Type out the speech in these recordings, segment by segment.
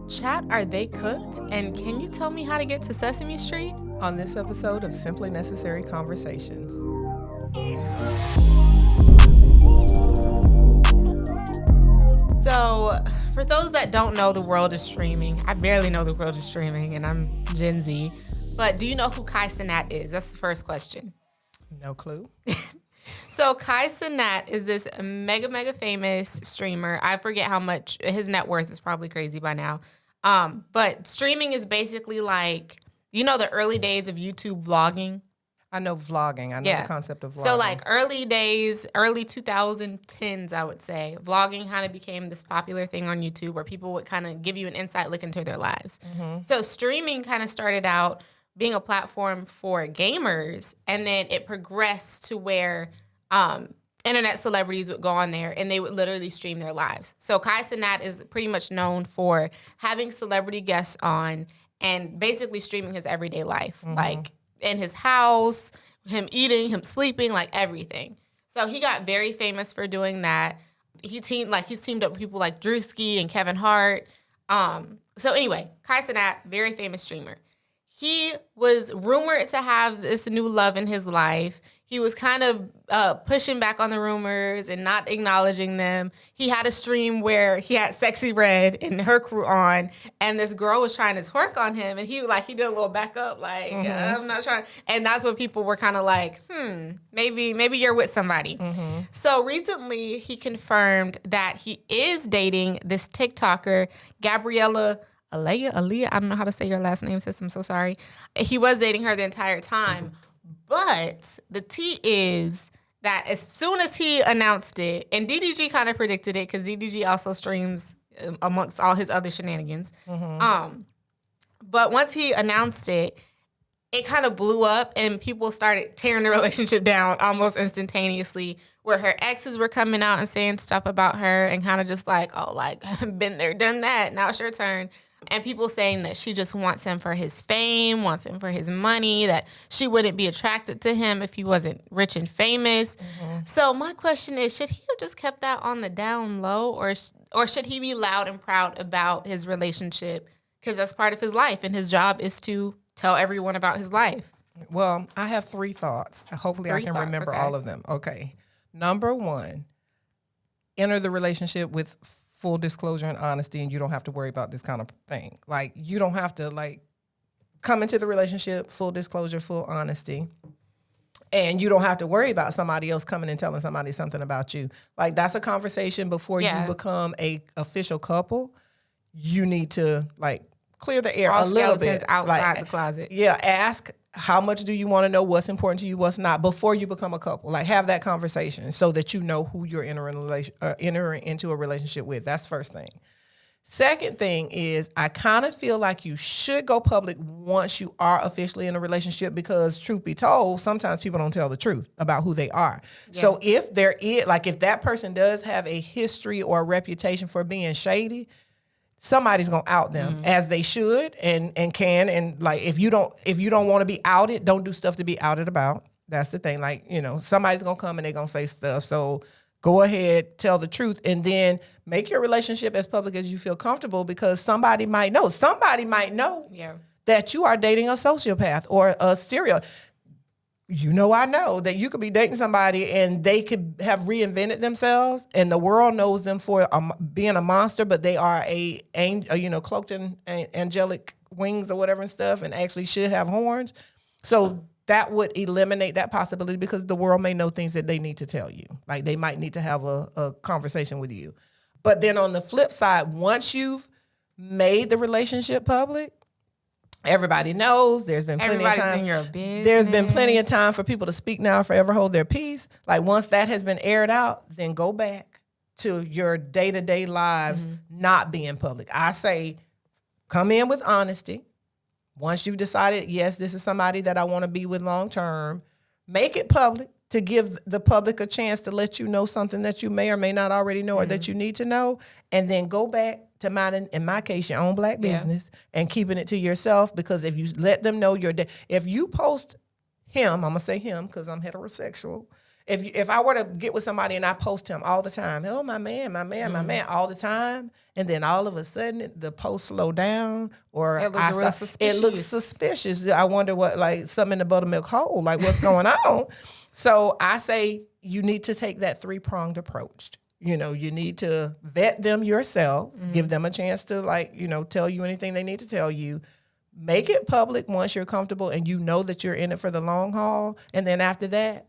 Chat, are they cooked? And can you tell me how to get to Sesame Street? On this episode of Simply Necessary Conversations. So, for those that don't know, the world is streaming. I barely know the world is streaming, and I'm Gen Z. But do you know who Kai Cenat is? That's the first question. No clue. So Kai Cenat is this mega famous streamer. I forget how much his net worth is, probably crazy by now. But streaming is basically like, you know, the early days of YouTube vlogging. I know vlogging. I know the concept of vlogging. So like early days, early 2010s, I would say, vlogging kind of became this popular thing on YouTube where people would kind of give you an inside look into their lives. Mm-hmm. So streaming kind of started out being a platform for gamers, and then it progressed to where internet celebrities would go on there and they would literally stream their lives. So Kai Cenat is pretty much known for having celebrity guests on and basically streaming his everyday life, like in his house, him eating, him sleeping, like everything. So he got very famous for doing that. He's teamed up with people like Drewski and Kevin Hart. So anyway, Kai Cenat, very famous streamer. He was rumored to have this new love in his life. He was kind of pushing back on the rumors and not acknowledging them. He had a stream where he had Sexy Red and her crew on, and this girl was trying to twerk on him, and he did a little back up, like, I'm not trying. And that's when people were kind of like, maybe you're with somebody. Mm-hmm. So recently, he confirmed that he is dating this TikToker, Gabriella Aaliyah, I don't know how to say your last name, sis. I'm so sorry. He was dating her the entire time. But the tea is that as soon as he announced it, and DDG kind of predicted it because DDG also streams amongst all his other shenanigans. Mm-hmm. But once he announced it, it kind of blew up and people started tearing the relationship down almost instantaneously, where her exes were coming out and saying stuff about her and kind of just like, oh, like, been there, done that. Now it's your turn. And people saying that she just wants him for his fame, wants him for his money, that she wouldn't be attracted to him if he wasn't rich and famous. Mm-hmm. So my question is, should he have just kept that on the down low, or should he be loud and proud about his relationship? Because that's part of his life, and his job is to tell everyone about his life. Well, I have three thoughts. Hopefully I can remember all of them. Okay. Number one, enter the relationship with full disclosure and honesty, and you don't have to worry about this kind of thing. Like, you don't have to, like, come into the relationship, full disclosure, full honesty, and you don't have to worry about somebody else coming and telling somebody something about you. Like, that's a conversation before you become a official couple. You need to, like, clear the air a little bit. Outside the closet. Yeah, ask how much do you want to know, what's important to you, what's not, before you become a couple. Like, have that conversation so that you know who you're entering into a relationship with. That's the first thing. Second thing is, I kind of feel like you should go public once you are officially in a relationship, because truth be told, sometimes people don't tell the truth about who they are. Yeah. So if if that person does have a history or a reputation for being shady, somebody's gonna out them, as they should and can. And like, if you don't want to be outed, don't do stuff to be outed about. That's the thing. Like, you know, somebody's gonna come and they're gonna say stuff. So go ahead, tell the truth, and then make your relationship as public as you feel comfortable, because somebody might know that you are dating a sociopath or a serial. You know, I know that you could be dating somebody and they could have reinvented themselves, and the world knows them for being a monster, but they are cloaked in angelic wings or whatever and stuff, and actually should have horns. So that would eliminate that possibility, because the world may know things that they need to tell you. Like, they might need to have a conversation with you. But then on the flip side, once you've made the relationship public, everybody knows. There's been plenty of time. In your business. There's been plenty of time for people to speak now, forever hold their peace. Like, once that has been aired out, then go back to your day-to-day lives not being public. I say, come in with honesty. Once you've decided, yes, this is somebody that I want to be with long term, make it public to give the public a chance to let you know something that you may or may not already know, or that you need to know, and then go back to minding, in my case, your own black business, and keeping it to yourself. Because if you let them know if you post him, I'm going to say him because I'm heterosexual, If I were to get with somebody and I post him all the time, oh, my man, all the time, and then all of a sudden the post slow down or it looks real suspicious. It looks suspicious. I wonder what, like, something in the buttermilk hole, like what's going on? So I say you need to take that 3-pronged approach. You know, you need to vet them yourself, give them a chance to, like, you know, tell you anything they need to tell you. Make it public once you're comfortable and you know that you're in it for the long haul. And then after that,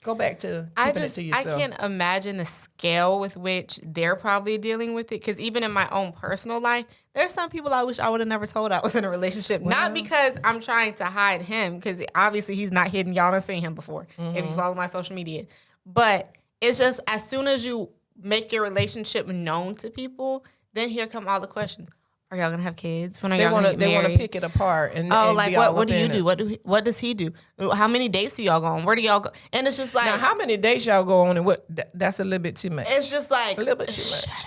go back to keeping it to yourself. I can't imagine the scale with which they're probably dealing with it. Because even in my own personal life, there's some people I wish I would have never told I was in a relationship. Well, not because I'm trying to hide him, because obviously he's not hidden. Y'all done seen him before if you follow my social media. But it's just as soon as you make your relationship known to people, then here come all the questions. Are y'all gonna have kids? When are y'all gonna get married? They want to pick it apart and like what do you do? What does he do? How many dates do y'all go on? Where do y'all go? And it's just like, now, how many dates y'all go on and what? That's a little bit too much. It's just like a little bit too much.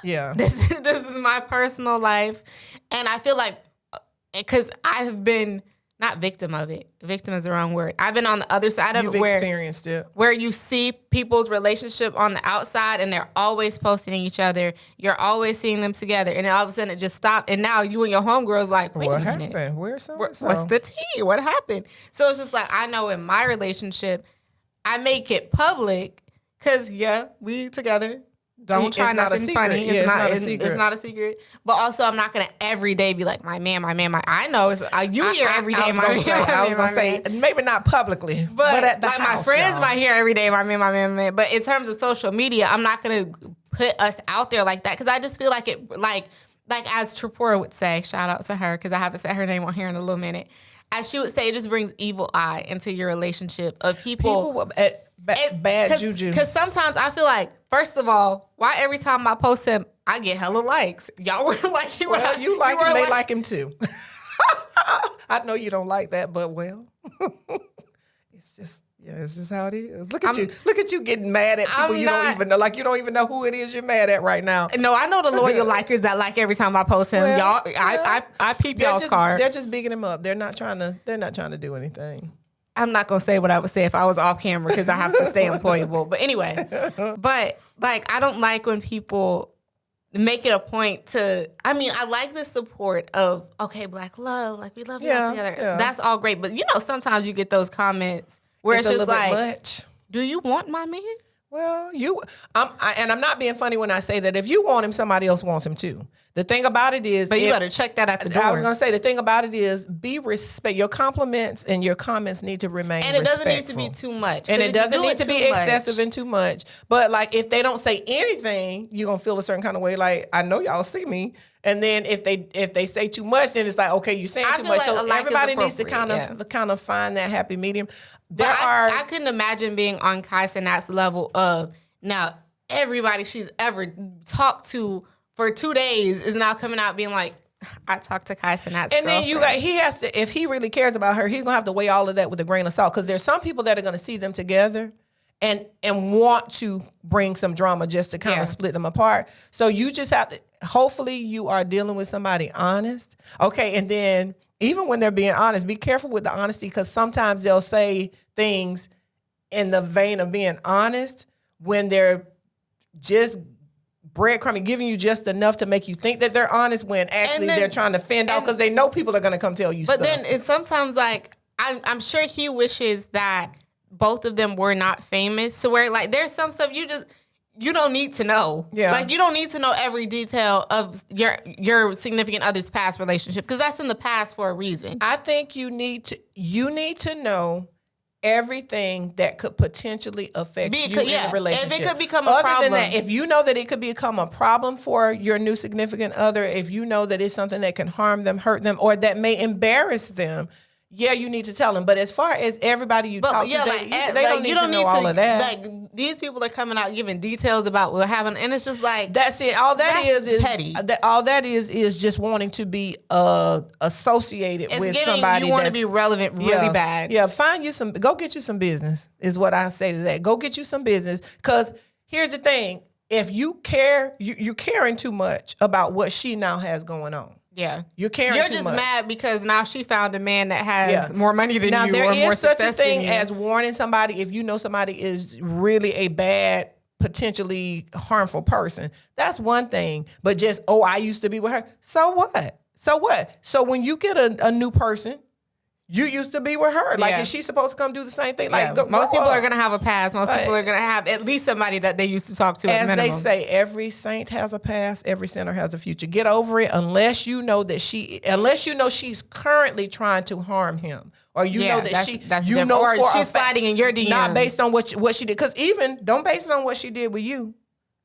Yeah, this is my personal life, and I feel like because I have been not victim of it. Victim is the wrong word. I've been on the other side of it. You've experienced it. Where you see people's relationship on the outside and they're always posting each other. You're always seeing them together. And then all of a sudden it just stopped. And now you and your homegirl's like, wait a minute. What happened? Where's so-and-so? What's the tea? What happened? So it's just like, I know in my relationship, I make it public because, we together. Don't try nothing funny. It's not a secret. It's not a secret. But also, I'm not gonna every day be like, my man. I know it's you hear every day. I was gonna say maybe not publicly, but at the like house, my friends might hear every day, my man. But in terms of social media, I'm not gonna put us out there like that because I just feel like it, like as Tripura would say. Shout out to her because I haven't said her name on here in a little minute. As she would say, it just brings evil eye into your relationship of people bad juju. Because sometimes I feel like, first of all, why every time I post him, I get hella likes? Y'all were like, you like him, they like him too. I know you don't like that, but it's just how it is. Look at you getting mad at people you don't even know. Like you don't even know who it is you're mad at right now. No, I know the loyal likers that like every time I post him. Well, y'all, I peep y'all's card. They're just bigging him up. They're not trying to do anything. I'm not gonna say what I would say if I was off camera because I have to stay employable. But anyway, like I don't like when people make it a point to. I mean, I like the support of Black love, like we love y'all together. Yeah. That's all great, but sometimes you get those comments where it's just like, much. Do you want my man? Well, I'm not being funny when I say that. If you want him, somebody else wants him too. The thing about it is... But you better check that at the door. I was going to say, the thing about it is be respect. Your compliments and your comments need to remain respectful. And it doesn't need to be too much. And it doesn't need to be excessive and too much. But like if they don't say anything, you're going to feel a certain kind of way. Like, I know y'all see me. And then if they say too much, then it's like, okay, you're saying too much. So everybody needs to kind of find that happy medium. I couldn't imagine being on Kai Cenat's level of now everybody she's ever talked to for 2 days is now coming out being like, I talked to Kai Cenat's and then he has to, if he really cares about her, he's gonna have to weigh all of that with a grain of salt because there's some people that are gonna see them together and want to bring some drama just to kind of split them apart. So you just have to, hopefully you are dealing with somebody honest. Okay, and then even when they're being honest, be careful with the honesty because sometimes they'll say things in the vein of being honest when they're just breadcrumbing, giving you just enough to make you think that they're honest when actually they're trying to fend out because they know people are going to come tell you stuff. But then it's sometimes like, I'm sure he wishes that both of them were not famous to where like there's some stuff you don't need to know. Yeah. Like you don't need to know every detail of your significant other's past relationship because that's in the past for a reason. I think you need to know everything that could potentially affect you in a relationship. If it could become a problem. Than that, if you know that it could become a problem for your new significant other, if you know that it's something that can harm them, hurt them, or that may embarrass them, you need to tell them. But as far as everybody you talk to, they don't need to know all of that. Like these people are coming out giving details about what happened, and it's just like that's it. All that's petty. All that is just wanting to be associated with somebody. You want to be relevant really bad. Yeah, go get you some business is what I say to that. Go get you some business because here's the thing: if you care, you're caring too much about what she now has going on. Yeah. You're caring You're too just much. mad because now she found a man that has more money than now, you there or more is such a success than thing you. as warning somebody if you know somebody is really a bad, potentially harmful person. That's one thing. But just, I used to be with her. So what? So what? So when you get a new person, you used to be with her. Like, is she supposed to come do the same thing? Like, most people are going to have a past. Most people are going to have at least somebody that they used to talk to. As they say, every saint has a past, every sinner has a future. Get over it unless you know she's currently trying to harm him. Or you know that or she's sliding in your DMs. Not based on what she did. Because even, don't base it on what she did with you.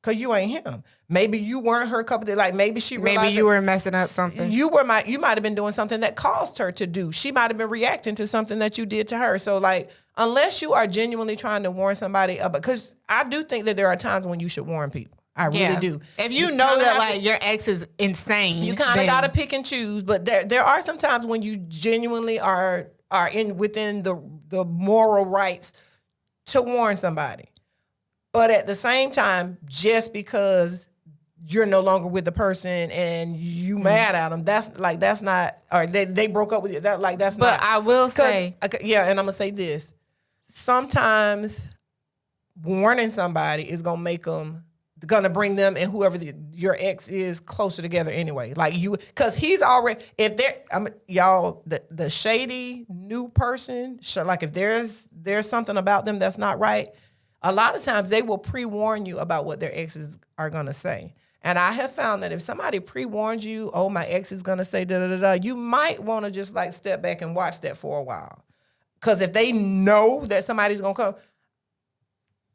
Because you ain't him. Maybe you weren't her cup of tea. Like, maybe she realized maybe you were messing up something. You might have been doing something that caused her to do. She might have been reacting to something that you did to her. So, like, unless you are genuinely trying to warn somebody, because I do think that there are times when you should warn people. I really do. If you know that, like, your ex is insane, you kind of got to pick and choose. But there are some times when you genuinely are within the moral rights to warn somebody. But at the same time, just because you're no longer with the person and you mad at them, that's not, or they broke up with you. That's not. But I will say, and I'm gonna say this: sometimes warning somebody is gonna bring them and whoever your ex is closer together anyway. Like because he's already, if the shady new person, like if there's something about them that's not right. A lot of times they will pre-warn you about what their exes are going to say. And I have found that if somebody pre-warns you, my ex is going to say da-da-da-da, you might want to just like step back and watch that for a while. Because if they know that somebody's going to come,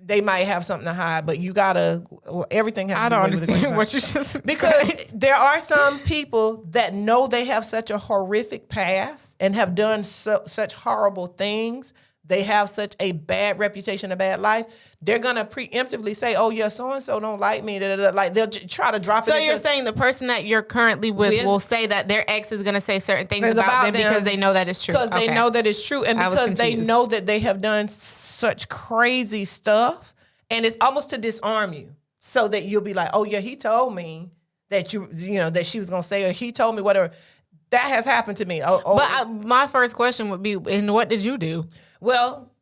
they might have something to hide, but you got to, everything has to be. I don't understand what you just because there are some people that know they have such a horrific past and have done such horrible things. They have such a bad reputation, a bad life. They're going to preemptively say, so-and-so don't like me. Like they'll try to drop it. So you're saying the person that you're currently with will say that their ex is going to say certain things about them because they know that it's true. Because they know that it's true. And because they know that they have done such crazy stuff. And it's almost to disarm you so that you'll be like, he told me that that she was going to say, or he told me whatever. That has happened to me. But my first question would be, and what did you do? Well,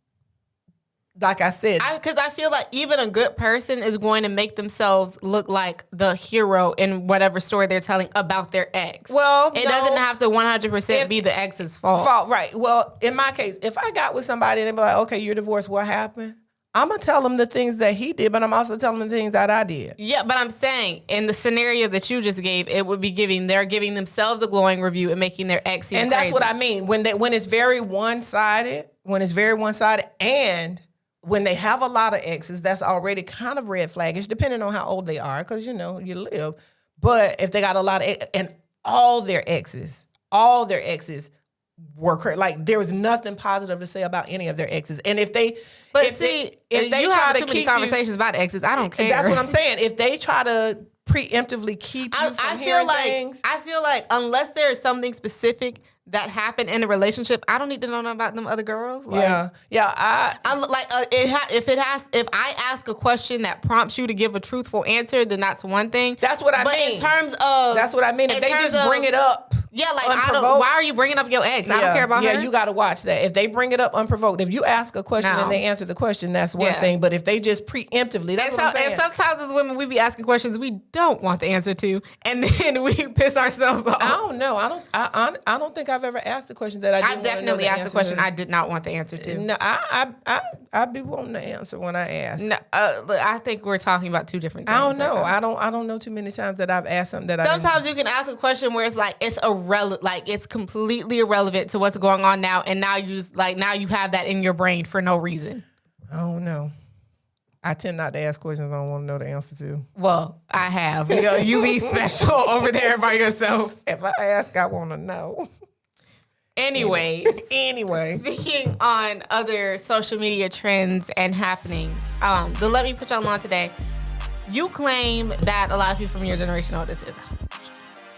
like I said. Because I feel like even a good person is going to make themselves look like the hero in whatever story they're telling about their ex. Well, it doesn't have to 100% be the ex's fault. Right. Well, in my case, if I got with somebody and they be like, okay, you're divorced, what happened? I'm going to tell them the things that he did, but I'm also telling them the things that I did. Yeah, but I'm saying in the scenario that you just gave, it would be they're giving themselves a glowing review and making their ex seem crazy. And that's what I mean. When it's very one-sided, and when they have a lot of exes, that's already kind of red flagish, depending on how old they are, because, you live. But if they got a lot of and all their exes were like there was nothing positive to say about any of their exes, and if they you have too many conversations about exes, I don't care. That's what I'm saying. If they try to preemptively keep you from hearing things, I feel like unless there is something specific that happened in a relationship, I don't need to know nothing about them other girls. Like, if I ask a question that prompts you to give a truthful answer, then that's one thing. That's what I mean. But in terms of, that's what I mean. If they just bring it up. Yeah, like why are you bringing up your ex? I don't care about her. Yeah, you got to watch that. If they bring it up unprovoked, if you ask a question and they answer the question, that's one thing. But if they just preemptively, that's what I'm saying. And sometimes as women, we be asking questions we don't want the answer to, and then we piss ourselves off. I don't know. I don't think I've ever asked a question that I definitely asked a question I did not want the answer to. No, I'd be wanting the answer when I ask. No, I think we're talking about two different things. I don't know. I don't know too many times that I've asked something that sometimes you can ask a question where it's like it's completely irrelevant to what's going on now, and now you have that in your brain for no reason. I don't know. I tend not to ask questions I don't want to know the answer to. Well, I have. You be special over there by yourself. If I ask, I want to know. Anyway, speaking on other social media trends and happenings, the Let Me Put Y'all On today, you claim that a lot of people from your generation know what this is.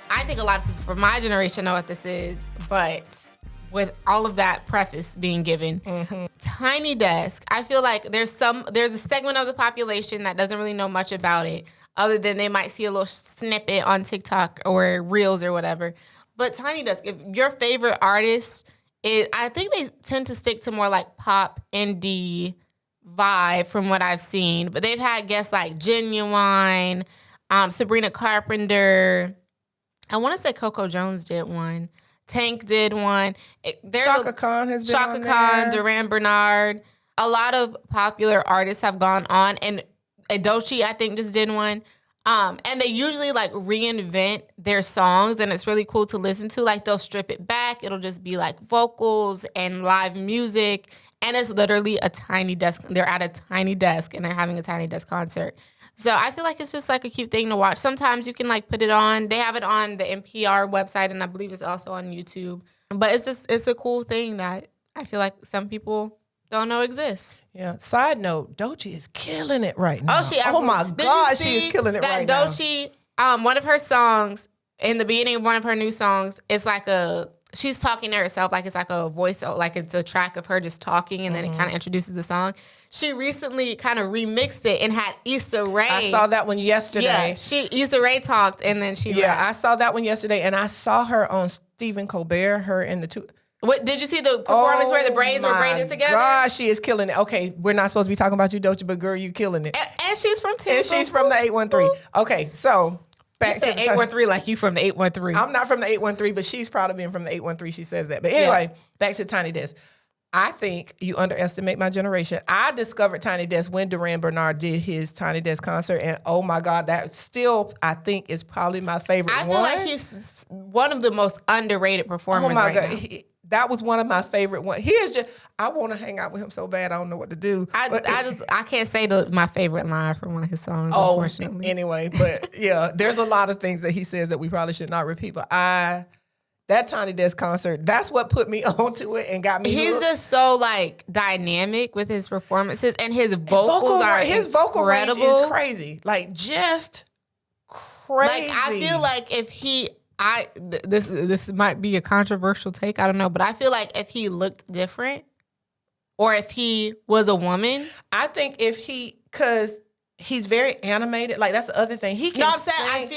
I think a lot of people from my generation know what this is, but with all of that preface being given, Tiny Desk, I feel like there's a segment of the population that doesn't really know much about it. other than they might see a little snippet on TikTok or Reels or whatever. But Tiny Desk, if your favorite artist is, I think they tend to stick to more like pop, indie vibe from what I've seen. But they've had guests like Genuine, Sabrina Carpenter. I want to say Coco Jones did one. Tank did one. Shaka Khan has been on there. Shaka Khan, Duran Bernard. A lot of popular artists have gone on, and Adochi, I think, just did one. And they usually like reinvent their songs, and it's really cool to listen to. Like they'll strip it back. It'll just be like vocals and live music. And it's literally a tiny desk. They're at a tiny desk and they're having a Tiny Desk concert. So I feel like it's just like a cute thing to watch. Sometimes you can like put it on. They have it on the NPR website, and I believe it's also on YouTube. But it's a cool thing that I feel like some people don't know exists. Yeah. Side note, Doechii is killing it right now. Oh my God, she is killing it right now. Doechii, one of her songs, in the beginning of one of her new songs, it's like she's talking to herself, like it's like a voice, like it's a track of her just talking, and then it kind of introduces the song. She recently kind of remixed it and had Issa Rae. I saw that one yesterday. Yeah, Issa Rae talked, and then she rapped. I saw that one yesterday, and I saw her on Stephen Colbert, her in the two. What did you see the performance where the braids were braided together? God, she is killing it. Okay, we're not supposed to be talking about you, Doechii, but girl, you killing it. And she's from Temple. And she's from the 813. Okay, so back you to said 813 like you from the 813. I'm not from the 813, but she's proud of being from the 813. She says that. But anyway, back to Tiny Desk. I think you underestimate my generation. I discovered Tiny Desk when Duran Bernard did his Tiny Desk concert, and oh my God, that still, I think, is probably my favorite one. I feel like he's one of the most underrated performers right now. That was one of my favorite ones. He is just, I want to hang out with him so bad, I don't know what to do. I can't say my favorite line from one of his songs, unfortunately. Anyway, but yeah, there's a lot of things that he says that we probably should not repeat, but that Tiny Desk concert, that's what put me onto it and got me He's hooked. just so like dynamic with his performances, and his vocals are his vocal range is crazy. Like just crazy. Like I feel like if this might be a controversial take, I don't know, but I feel like if he looked different or if he was a woman, I think because he's very animated, like that's the other thing. He can I'm saying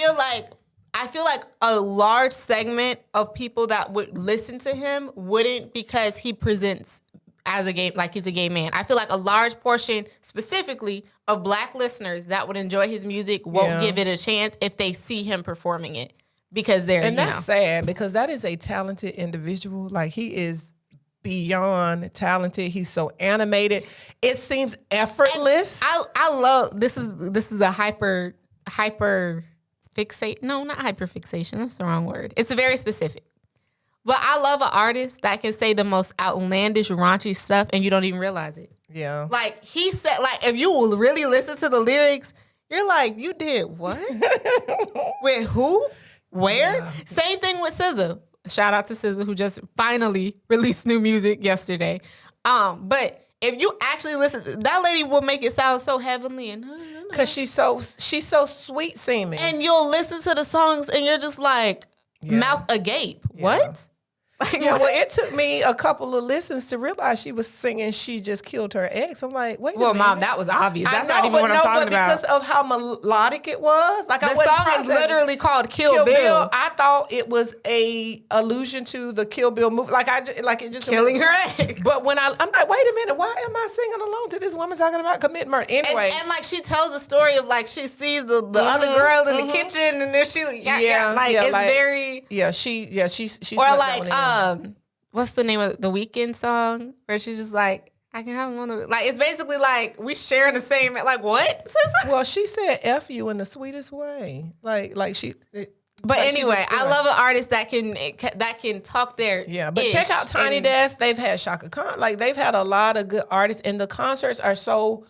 I feel like a large segment of people that would listen to him wouldn't, because he presents as a gay, like he's a gay man. I feel like a large portion specifically of Black listeners that would enjoy his music won't give it a chance if they see him performing it. Because that's sad, because that is a talented individual. Like he is beyond talented. He's so animated. It seems effortless. And I love this is a hyper fixate. No, not hyper fixation. That's the wrong word. It's very specific. But I love an artist that can say the most outlandish, raunchy stuff and you don't even realize it. Yeah. Like he said, like if you will really listen to the lyrics, you're like, you did what? With who? Where? Yeah. Same thing with SZA. Shout out to SZA, who just finally released new music yesterday. But if you actually listen, that lady will make it sound so heavenly and because she's so sweet seeming. And you'll listen to the songs and you're just like mouth agape. Yeah. What? Well, it took me a couple of listens to realize she was singing "She Just Killed Her Ex." I'm like, wait a minute. Mom, that was obvious. That's not even what I'm talking about. Because of how melodic it was. Like the song is literally called Kill Bill. I thought it was a allusion to the Kill Bill movie. Like it just killing her ex. But when I'm like, wait a minute, why am I singing along to this woman talking about committing murder? Anyway, and like she tells a story of like she sees the other girl in the kitchen and then she's very she's or like. What's the name of the Weeknd song where she's just like, I can have one of it. Like it's basically like we sharing the same. Like what? Well, she said "F you" in the sweetest way. Like she. But like anyway, I love an artist that can talk their But check out Tiny Desk. They've had Shaka Khan. Like they've had a lot of good artists, and the concerts are so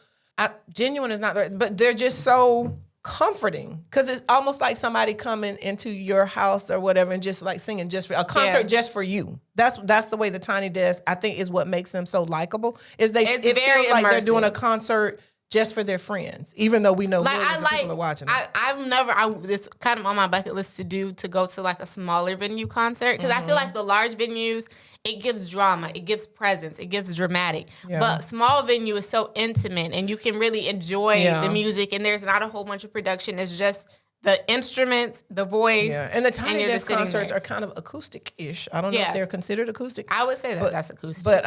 genuine. Is not right, but they're just so comforting because it's almost like somebody coming into your house or whatever and just like singing just for a concert just for you. That's the way the Tiny Desk I think is what makes them so likable. Is it feels like they're doing a concert just for their friends, even though we know Like millions of people are watching it. This kind of on my bucket list to go to like a smaller venue concert, because I feel like the large venues, it gives drama, it gives presence, it gives dramatic. Yeah. But small venue is so intimate, and you can really enjoy the music, and there's not a whole bunch of production. It's just the instruments, the voice. Yeah, and the tiny you're desk just sitting concerts there. are kind of acoustic-ish. I don't know if they're considered acoustic. I would say that's acoustic. But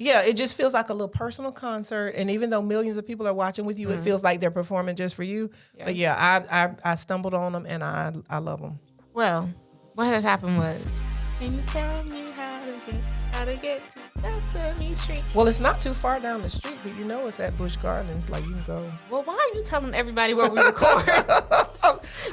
yeah, it just feels like a little personal concert. And even though millions of people are watching with you, it feels like they're performing just for you. Yeah. But yeah, I stumbled on them, and I love them. Well, what had happened was, can you tell me how to get to Sesame Street? Well, it's not too far down the street, because you know it's at Busch Gardens. Like, you can go. Well, why are you telling everybody where we record?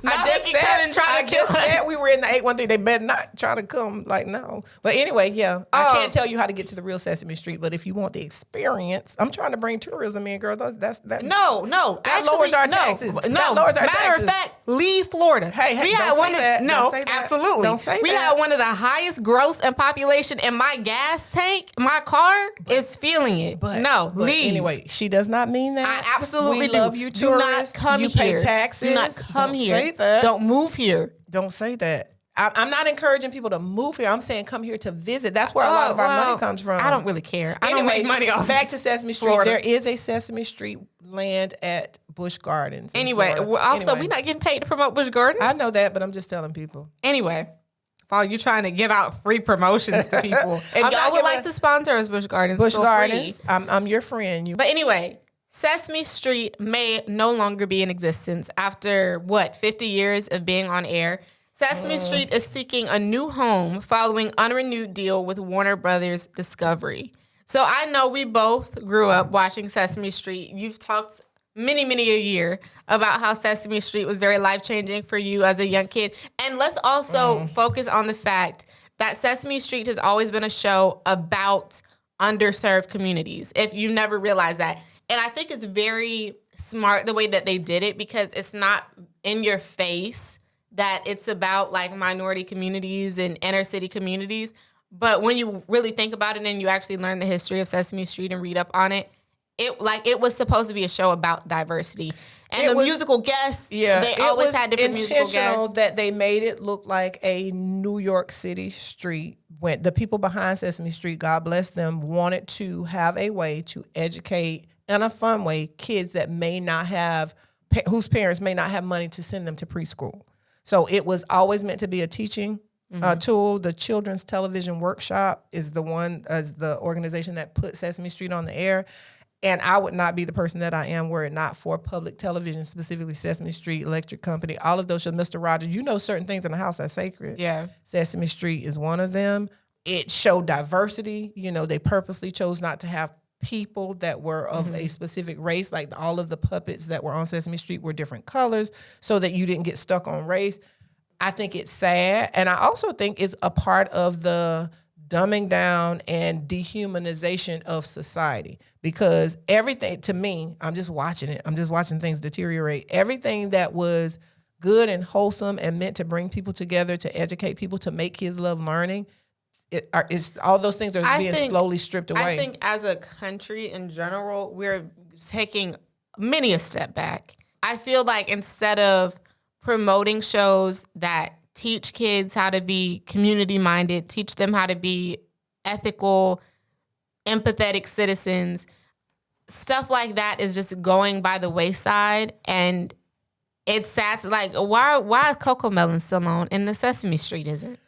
I just said we were in the 813. They better not try to come. Like, no. But anyway, yeah. I can't tell you how to get to the real Sesame Street, but if you want the experience, I'm trying to bring tourism in, girl. That's No. That lowers our taxes. No. That lowers our Matter taxes. of fact, leave Florida. Hey, we had one of Don't say that. Absolutely. Don't say we that. had one of the highest growth and population, and my gas tank, my car is feeling it. But leave. Anyway, she does not mean that. I absolutely we love you, do not tourists. come you here. Pay taxes. Do not come Don't here. Say that. Don't move here. Don't say that. I'm not encouraging people to move here. I'm saying come here to visit. That's where a lot of our money comes from. I don't really care. I don't Anyway, make money off. Back to Sesame Street. Florida. There is a Sesame Street land at Busch Gardens. Anyway, we're not getting paid to promote Busch Gardens. I know that, but I'm just telling people. Anyway, Paul, you trying to give out free promotions to people. If y'all would like to sponsor us, Busch Gardens, Busch Gardens, I'm your friend. But anyway, Sesame Street may no longer be in existence after 50 years of being on air. Sesame Street is seeking a new home following unrenewed deal with Warner Brothers Discovery. So I know we both grew up watching Sesame Street. You've talked many a year about how Sesame Street was very life-changing for you as a young kid. And let's also focus on the fact that Sesame Street has always been a show about underserved communities, if you never realized that. And I think it's very smart the way that they did it, because it's not in your face that it's about like minority communities and inner city communities. But when you really think about it and you actually learn the history of Sesame Street and read up on it, it was supposed to be a show about diversity. And musical guests, they always had different musical guests. It was intentional that they made it look like a New York City street. When the people behind Sesame Street, God bless them, wanted to have a way to educate in a fun way kids that may not have, whose parents may not have money to send them to preschool. So it was always meant to be a teaching tool. The Children's Television Workshop is the organization that put Sesame Street on the air. And I would not be the person that I am were it not for public television, specifically Sesame Street, Electric Company, all of those shows. Mr. Rogers, you know certain things in the house are sacred. Yeah. Sesame Street is one of them. It showed diversity. You know, they purposely chose not to have people that were of a specific race. Like all of the puppets that were on Sesame Street were different colors so that you didn't get stuck on race. I think it's sad. And I also think it's a part of the dumbing down and dehumanization of society, because everything, to me, I'm just watching it. I'm just watching things deteriorate. Everything that was good and wholesome and meant to bring people together, to educate people, to make kids love learning, all those things are being slowly stripped away. I think as a country in general, we're taking many a step back. I feel like instead of promoting shows that teach kids how to be community-minded, teach them how to be ethical, empathetic citizens, stuff like that is just going by the wayside. And it's sad. Like, why is Coco Melon still on and the Sesame Street isn't?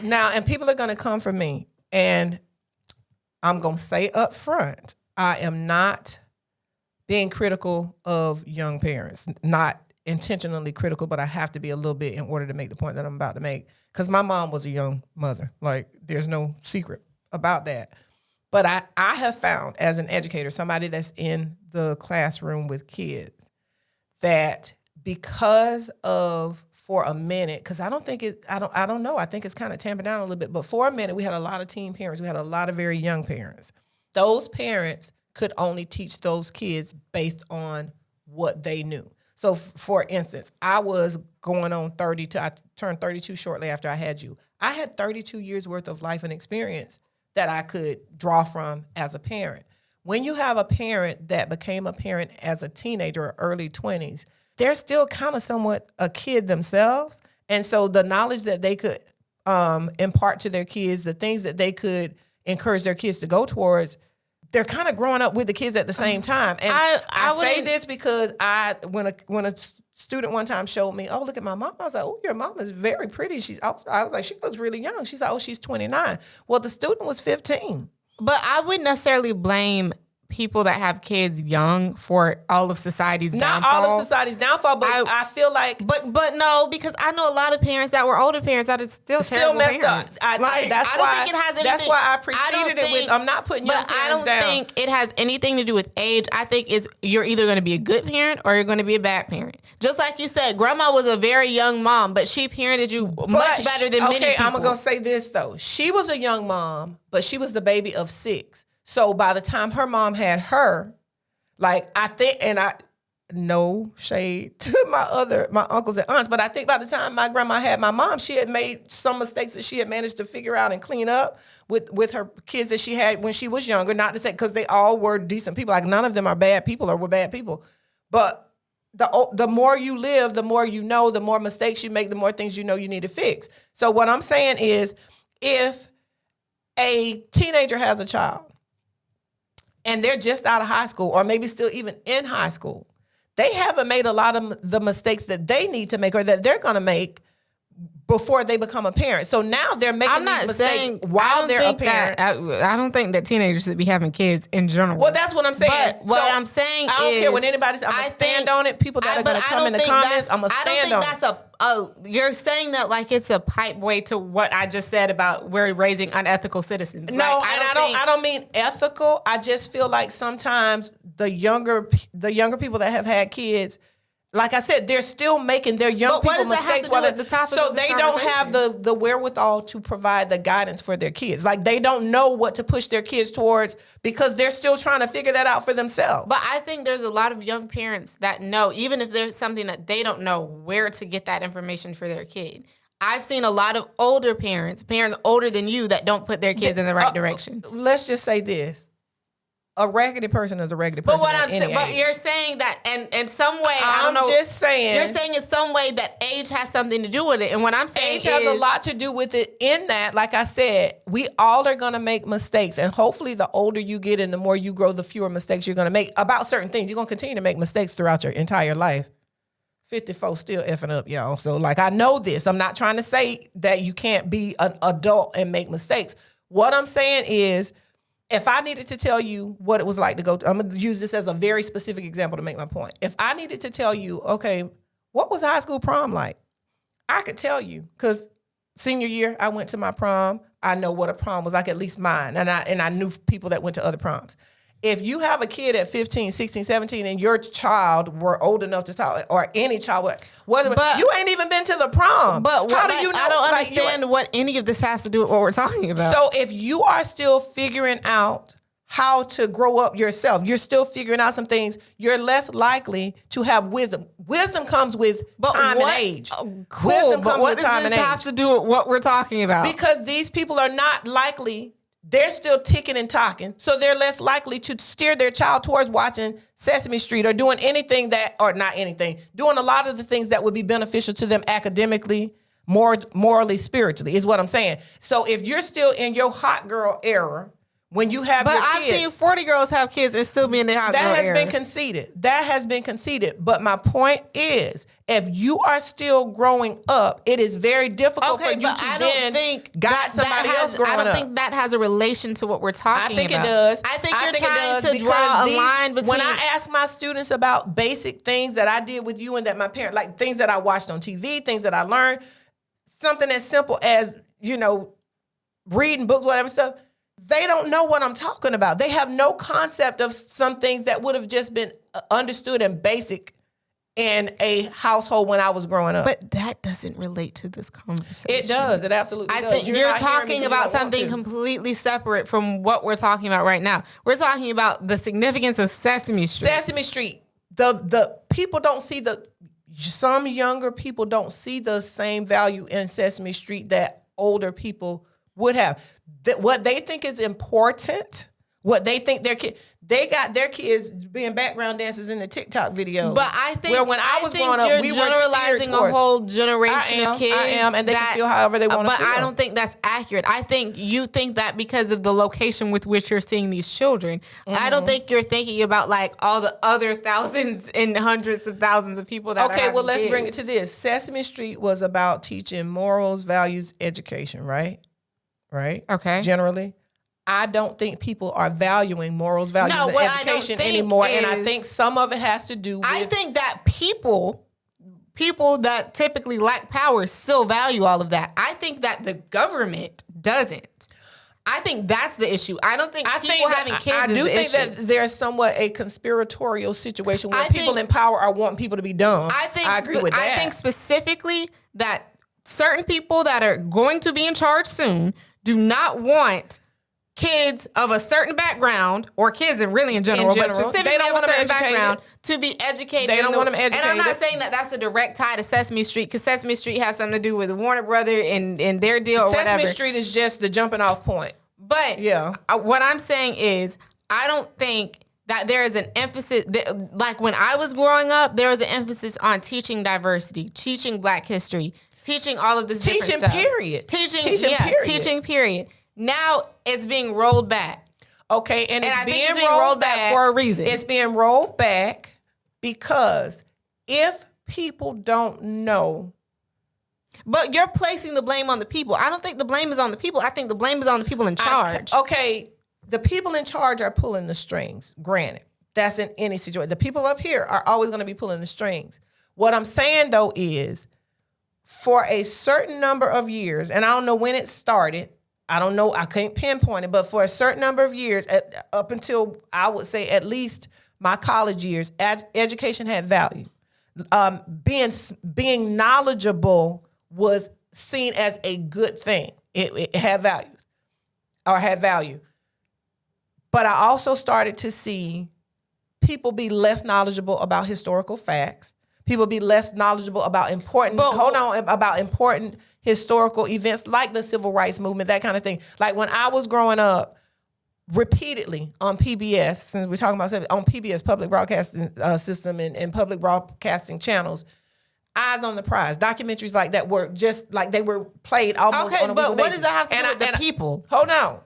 Now, and people are going to come for me, and I'm going to say up front, I am not being critical of young parents, not intentionally critical, but I have to be a little bit in order to make the point that I'm about to make, because my mom was a young mother. Like, there's no secret about that. But I have found, as an educator, somebody that's in the classroom with kids, that because of, for a minute, because I don't know, I think it's kind of tamping down a little bit, but for a minute, we had a lot of teen parents. We had a lot of very young parents. Those parents could only teach those kids based on what they knew. So, for instance, I was going on 32. I turned 32 shortly after I had you. I had 32 years worth of life and experience that I could draw from as a parent. when you have a parent that became a parent as a teenager or early 20s, they're still kind of somewhat a kid themselves. And so the knowledge that they could impart to their kids, the things that they could encourage their kids to go towards, they're kind of growing up with the kids at the same time. And I say this because when a student one time showed me, oh, look at my mom. I was like, oh, your mom is very pretty. I was like, she looks really young. She's like, oh, she's 29. Well, the student was 15. But I wouldn't necessarily blame people that have kids young for all of society's downfall. Not all of society's downfall, but I feel like... But no, because I know a lot of parents that were older parents that are still terrible messed parents. Up. I don't think it has anything... That's why I preceded it with, I'm not putting young parents down. But I don't think it has anything to do with age. I think you're either going to be a good parent or you're going to be a bad parent. Just like you said, grandma was a very young mom, but she parented you much better than many people. Okay, I'm going to say this, though. She was a young mom, but she was the baby of 6. So by the time her mom had her, like I think, and I no shade to my uncles and aunts, but I think by the time my grandma had my mom, she had made some mistakes that she had managed to figure out and clean up with her kids that she had when she was younger. Not to say, because they all were decent people. Like none of them are bad people or were bad people. But the more you live, the more you know, the more mistakes you make, the more things you know you need to fix. So what I'm saying is, if a teenager has a child, and they're just out of high school or maybe still even in high school, they haven't made a lot of the mistakes that they need to make or that they're going to make before they become a parent. So now they're making these mistakes while they're a parent. I don't think that teenagers should be having kids in general. Well, that's what I'm saying. But what I'm saying is... I don't care what anybody says. I'm going to stand on it. People that are going to come in the comments, I'm going to stand on it. You're saying that like it's a pipe way to what I just said about we're raising unethical citizens. No, like, I don't mean ethical. I just feel like sometimes the younger people that have had kids, like I said, they're still making their young people mistakes. So they don't have the wherewithal to provide the guidance for their kids. Like they don't know what to push their kids towards because they're still trying to figure that out for themselves. But I think there's a lot of young parents that know, even if there's something that they don't know, where to get that information for their kid. I've seen a lot of older parents older than you, that don't put their kids in the right direction. Let's just say this. A raggedy person is a raggedy person. But you're saying that, and in some way, I don't know. I'm just saying. You're saying in some way that age has something to do with it. And what I'm saying age has a lot to do with it in that, like I said, we all are going to make mistakes. And hopefully the older you get and the more you grow, the fewer mistakes you're going to make about certain things. You're going to continue to make mistakes throughout your entire life. 54 still effing up, y'all. So like, I know this. I'm not trying to say that you can't be an adult and make mistakes. What I'm saying is, if I needed to tell you what it was like to go, I'm going to use this as a very specific example to make my point. If I needed to tell you, okay, what was high school prom like? I could tell you, because senior year, I went to my prom. I know what a prom was like, at least mine. And I knew people that went to other proms. If you have a kid at 15, 16, 17, and your child were old enough to talk, or any child, you ain't even been to the prom. But how do you know? I don't understand what any of this has to do with what we're talking about. So if you are still figuring out how to grow up yourself, you're still figuring out some things, you're less likely to have wisdom. Wisdom comes with time and age. Cool, wisdom comes with time and age. What does this have to do with what we're talking about? Because these people are not likely... They're still ticking and talking, so they're less likely to steer their child towards watching Sesame Street or doing anything doing a lot of the things that would be beneficial to them academically, morally, spiritually, is what I'm saying. So if you're still in your hot girl era, when you have your kids... But I've seen 40 girls have kids and still be in their hot girl era. That has been conceded. But my point is, if you are still growing up, it is very difficult for you to guide somebody else growing up. I don't think that has a relation to what we're talking about. I think it does. I think you're trying to draw a line between... When I ask my students about basic things that I did with you and that my parents... Like things that I watched on TV, things that I learned, something as simple as, reading books, whatever stuff... They don't know what I'm talking about. They have no concept of some things that would have just been understood and basic in a household when I was growing up. But that doesn't relate to this conversation. It does. It absolutely does. I think you're talking about something completely separate from what we're talking about right now. We're talking about the significance of Sesame Street. Sesame Street. The people don't see some younger people don't see the same value in Sesame Street that older people would have. What they think is important What they think their kid, they got their kids being background dancers in the TikTok videos. But I think where when I was growing up, we were generalizing a whole generation of kids. I am, and they can feel however they want to feel. But I don't think that's accurate. I think you think that because of the location with which you're seeing these children. I don't think you're thinking about like all the other thousands and hundreds of thousands of people that. Okay, well, let's bring it to this. Sesame Street was about teaching morals, values, education, right? Right. Okay. Generally. I don't think people are valuing morals, values, and education anymore. And I think some of it has to do with... I think that people that typically lack power still value all of that. I think that the government doesn't. I think that's the issue. I don't think people having kids I do think issue. that there's somewhat a conspiratorial situation where people in power are wanting people to be dumb. I agree with that. I think specifically that certain people that are going to be in charge soon do not want kids of a certain background, or kids really in general, but specifically they don't of want a certain them educated. background, to be educated. They don't want them educated. And I'm not saying that that's a direct tie to Sesame Street, because Sesame Street has something to do with Warner Brother and their deal or whatever. Sesame Street is just the jumping off point. But yeah, what I'm saying is, I don't think that there is an emphasis, like when I was growing up, there was an emphasis on teaching diversity, teaching Black history, teaching all of this different stuff. Teaching period. Now it's being rolled back. Okay, and I think it's being rolled back for a reason. It's being rolled back because if people don't know. But you're placing the blame on the people. I don't think the blame is on the people. I think the blame is on the people in charge. Okay, the people in charge are pulling the strings. Granted, that's in any situation. The people up here are always going to be pulling the strings. What I'm saying, though, is for a certain number of years, and I don't know when it started, I don't know, I can't pinpoint it, but for a certain number of years, up until I would say at least my college years, education had value. Being knowledgeable was seen as a good thing. It had values, or had value. But I also started to see people be less knowledgeable about historical facts. People be less knowledgeable about important historical events like the Civil Rights Movement, that kind of thing. Like when I was growing up, repeatedly on PBS, since we're talking about on PBS, public broadcasting system and public broadcasting channels, Eyes on the Prize, documentaries like that were just like they were played almost on a weekly basis. But what does that have to do with the people? Hold on.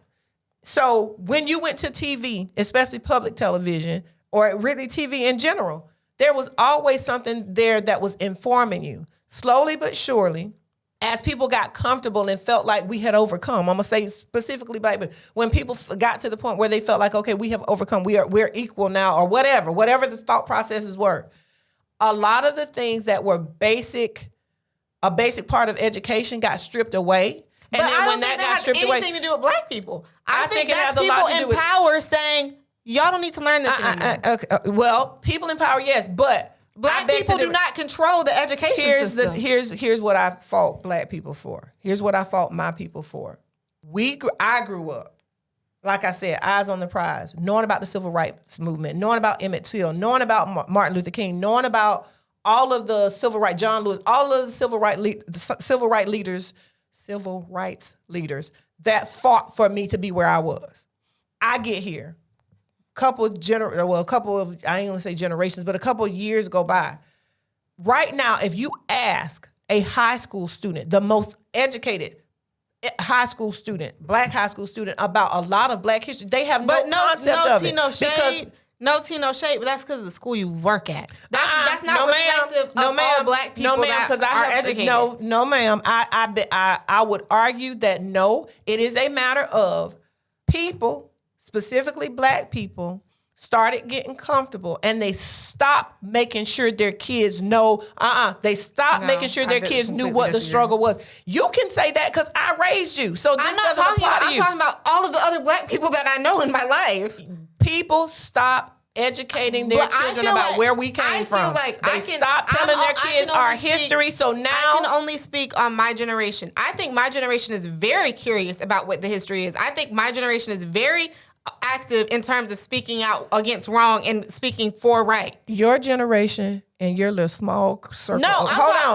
So when you went to TV, especially public television, or really TV in general, there was always something there that was informing you. Slowly but surely, as people got comfortable and felt like we had overcome, I'm going to say specifically Black people, when people got to the point where they felt like, okay, we have overcome, we're equal now, or whatever the thought processes were, a lot of the things that were a basic part of education got stripped away. And but I don't think that has anything to do with Black people. I think that's people in power saying, y'all don't need to learn this anymore. Well, people in power, yes, but Black people do not control the education system. Here's what I fault Black people for. Here's what I fault my people for. I grew up, like I said, Eyes on the Prize, knowing about the Civil Rights Movement, knowing about Emmett Till, knowing about Martin Luther King, knowing about all of the civil rights, John Lewis, all of the civil rights leaders that fought for me to be where I was. I get here. I ain't gonna say generations, but a couple of years go by. Right now, if you ask a high school student, the most educated high school student, Black high school student, about a lot of Black history, they have no concept of it. No tea, no shade, but that's because of the school you work at. That's not reflective of all Black people that are educated. No, ma'am. I would argue that no, it is a matter of people, specifically Black people, started getting comfortable and they stopped making sure their kids know. They stopped making sure their kids knew what the struggle was. You can say that because I raised you. So this doesn't apply to you. I'm talking about all of the other Black people that I know in my life. People stop educating their children about where we came from. They stop telling their kids our history. So now I can only speak on my generation. I think my generation is very curious about what the history is. I think my generation is very active in terms of speaking out against wrong and speaking for right. Your generation and your little small circle.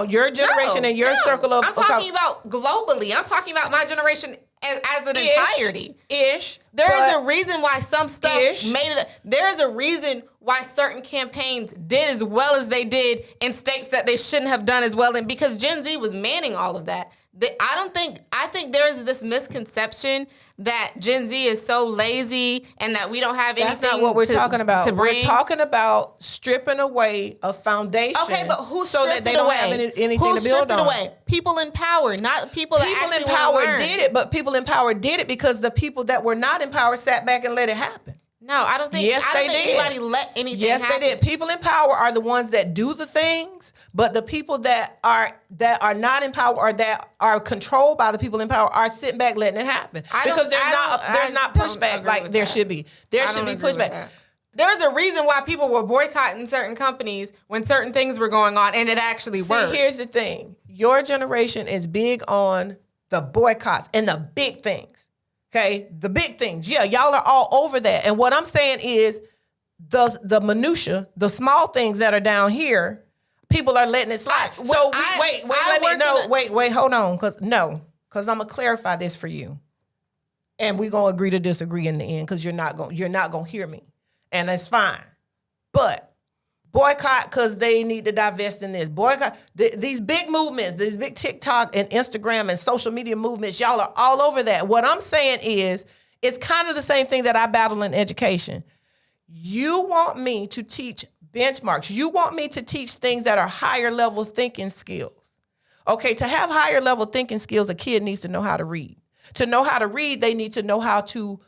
Your generation and your circle of. I'm talking about globally. I'm talking about my generation as an entirety. There is a reason why some stuff made it. There's a reason why certain campaigns did as well as they did in states that they shouldn't have done as well in, because Gen Z was manning all of that. I think there's this misconception that Gen Z is so lazy and that we don't have anything. That's not what we're talking about. We're talking about stripping away a foundation. Okay, but who so that they don't have anything who to build stripped it away? People in power, not people that actually in power learn. did it, but people in power did it because the people that were not in power sat back and let it happen. No, I don't think. Yes, I don't think anybody let anything happen. Yes, they did. People in power are the ones that do the things, but the people that are not in power or that are controlled by the people in power are sitting back letting it happen because there's not pushback like there should be. There should be pushback. There's a reason why people were boycotting certain companies when certain things were going on, and it actually worked. Here's the thing: your generation is big on the boycotts and the big things. Okay, the big things. Yeah, y'all are all over that. And what I'm saying is the minutia, the small things that are down here, people are letting it slide. Hold on, because I'm gonna clarify this for you, and we're gonna agree to disagree in the end because you're not gonna hear me, and that's fine. But boycott because they need to divest in this. Boycott these big movements, these big TikTok and Instagram and social media movements. Y'all are all over that. What I'm saying is, it's kind of the same thing that I battle in education. You want me to teach benchmarks. You want me to teach things that are higher level thinking skills. Okay, to have higher level thinking skills, a kid needs to know how to read. To know how to read, they need to know how to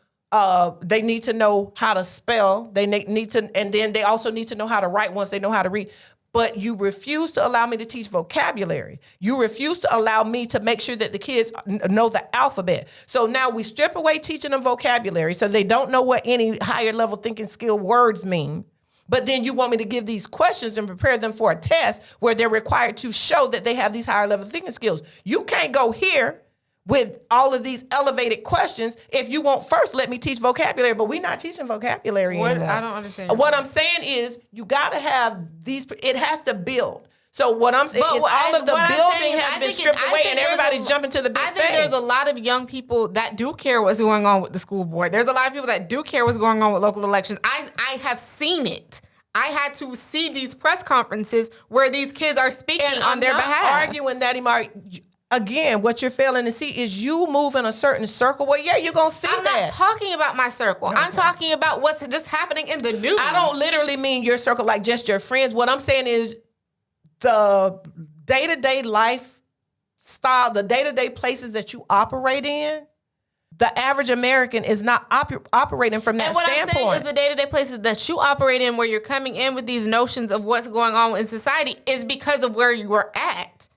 spell. They need to, and then they also need to know how to write once they know how to read. But you refuse to allow me to teach vocabulary. You refuse to allow me to make sure that the kids know the alphabet. So now we strip away teaching them vocabulary so they don't know what any higher level thinking skill words mean. But then you want me to give these questions and prepare them for a test where they're required to show that they have these higher level thinking skills. You can't go here with all of these elevated questions if you won't first let me teach vocabulary, but we're not teaching vocabulary anymore. I don't understand. What I'm saying is you got to have these, it has to build. So what I'm saying is all of the building has been stripped away and everybody's jumping to the big thing. I think there's a lot of young people that do care what's going on with the school board. There's a lot of people that do care what's going on with local elections. I have seen it. I had to see these press conferences where these kids are speaking on their behalf. I'm not arguing that, Imari. Again, what you're failing to see is you move in a certain circle. Well, yeah, you're going to see that. I'm not talking about my circle. Okay. I'm talking about what's just happening in the news. I don't literally mean your circle like just your friends. What I'm saying is the day-to-day lifestyle, the day-to-day places that you operate in, the average American is not operating from that standpoint. And what I'm saying is the day-to-day places that you operate in where you're coming in with these notions of what's going on in society is because of where you were at.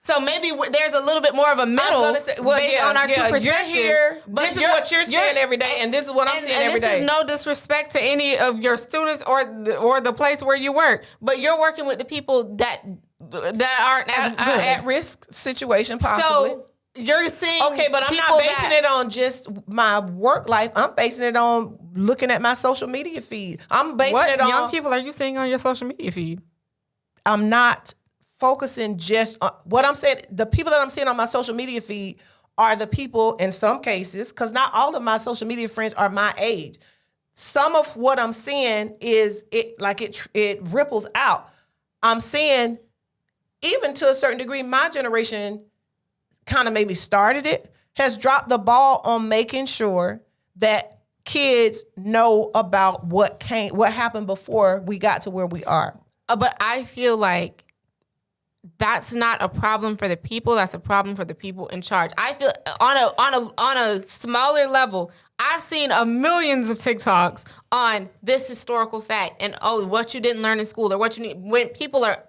So maybe there's a little bit more of a middle based on our two perspectives. You're here. This is what you're seeing every day, and this is what I'm seeing every day. This is no disrespect to any of your students or the place where you work, but you're working with the people that aren't as good. At-risk situation, possibly. So you're seeing okay, but I'm not basing it on just my work life. I'm basing it on looking at my social media feed. I'm basing it on... What young people are you seeing on your social media feed? I'm not focusing just on what I'm saying. The people that I'm seeing on my social media feed are the people in some cases, because not all of my social media friends are my age. Some of what I'm seeing is it ripples out. I'm seeing, even to a certain degree, my generation kind of maybe started it, has dropped the ball on making sure that kids know about what happened before we got to where we are. But I feel like that's not a problem for the people. That's a problem for the people in charge. I feel on a smaller level, I've seen millions of TikToks on this historical fact and what you didn't learn in school or what you need, when people are